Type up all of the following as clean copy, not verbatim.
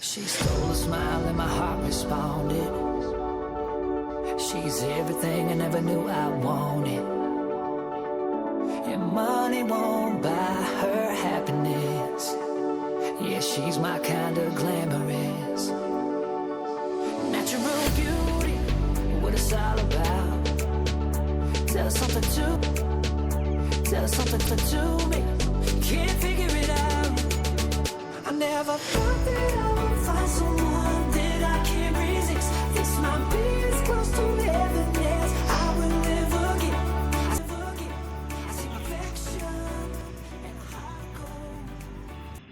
She stole a smile and my heart responded. She's everything I never knew I wanted. And money won't buy her happiness. Yeah, she's my kind of glamorous. Natural beauty, what it's all about. Tell her something to me. Can't figure it out. I never thought that I would find someone that I can't resist. This might be as close to heaven as I will ever get. I see perfection and heart gold.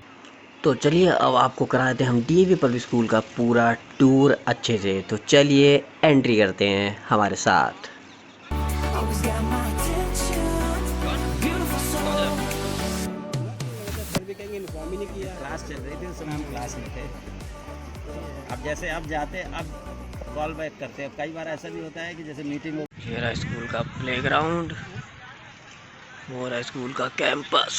तो चलिए अब आपको कराते हैं हम DAV public school का पूरा tour अच्छे से। तो चलिए एंट्री करते हैं हमारे साथ। Always got my attention, beautiful soul. Class चल रही थी उस समय हम क्लास में थे। अब जैसे अब जाते अब कॉल बैक करते हैं। कई बार ऐसा भी होता है कि जैसे मीटिंग हो। ये रहा स्कूल का प्लेग्राउंड, वो रहा स्कूल का कैंपस।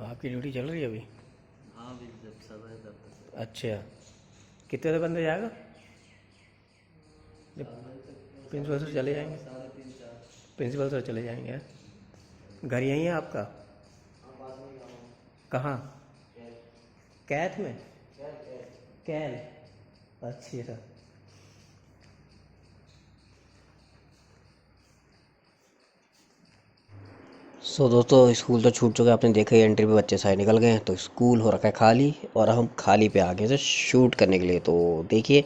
आपकी ड्यूटी चल रही है अभी? हाँ अभी जब सब है तब। अच्छा, कितने बजे बंदे जाएगा? प्रिंसिपल सर चले जाएंगे? 3:30-4। प्रिंसिपल सर चले जाएंगे। घर यहीं है आपका? कहाँ? कैथ में? कैल। अच्छा। सो दोस्तों स्कूल तो छूट चुका है, आपने देखा ही एंट्री पे बच्चे सारे निकल गए हैं। तो स्कूल हो रखा है खाली और हम खाली पे आ गए थे शूट करने के लिए। तो देखिए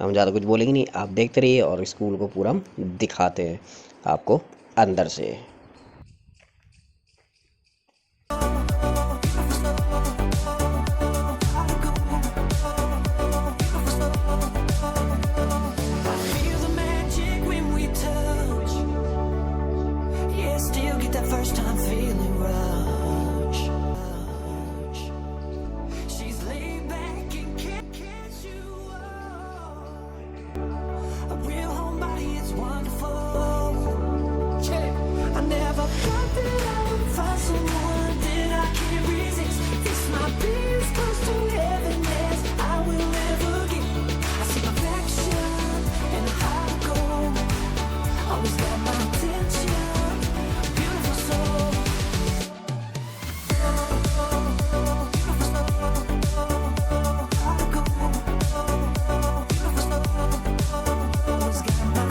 हम ज़्यादा कुछ बोलेंगे नहीं, आप देखते रहिए और स्कूल को पूरा हम दिखाते हैं आपको अंदर से। I feel the magic when we touch. Yeah, still get that first time feeling rush. She's laid back and can't catch you up. A real homebody, it's wonderful. Yeah, I never thought that I would find someone that I can't resist. This might be as close to heaven as I will ever get. I see perfection and a heart of gold. Always got my attention, beautiful soul. Always got my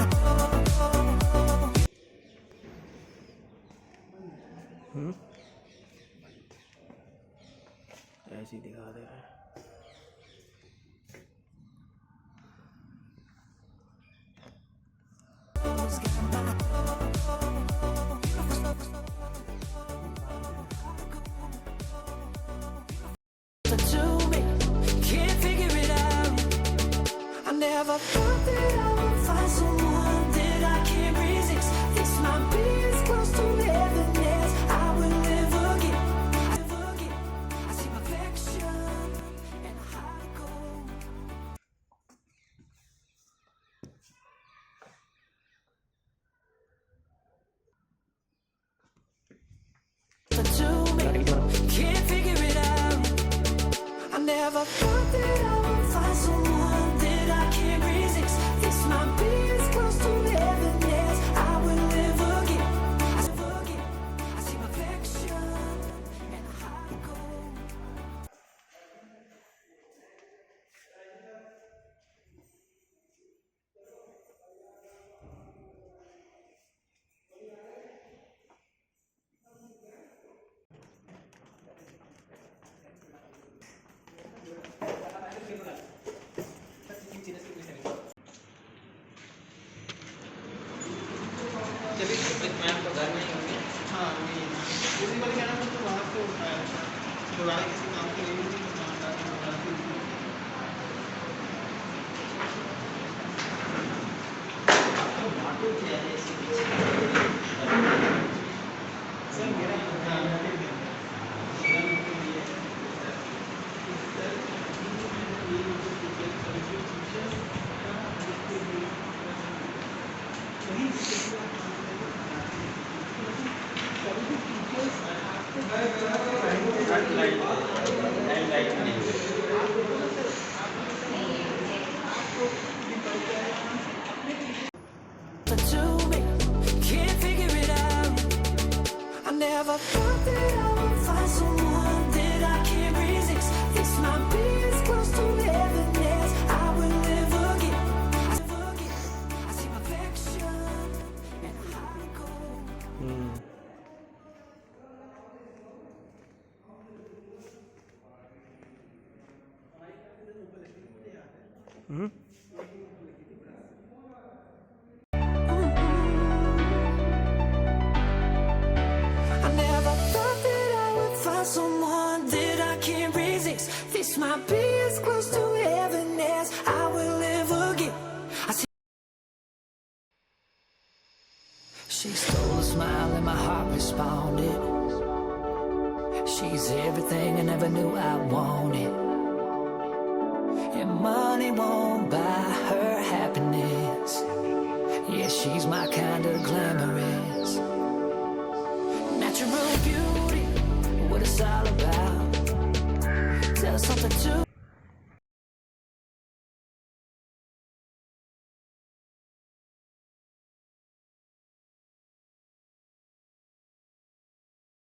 ऐसे ही दिखा दे रहे हैं। to me. Can't figure it out. I never thought that I would find someone that I can't resist. This might be as close to heaven as I will ever get. I see perfection and a heart of gold. To me, can't figure it out. I never thought that I would find someone that I can't resist. This might be as close to heaven as I will ever get. I see perfection and a heart of gold. never thought that I would find someone that I can't resist. This might be as close to heaven as I will ever get. I see perfection and I go. I never thought that I would find someone that I can't resist. This might be as close to heaven as I will ever get. I see. She stole a smile and my heart responded. She's everything I never knew I wanted. And money won't buy her happiness. Yeah, she's my kind of glamorous. Natural beauty, what it's all about. Tell us something to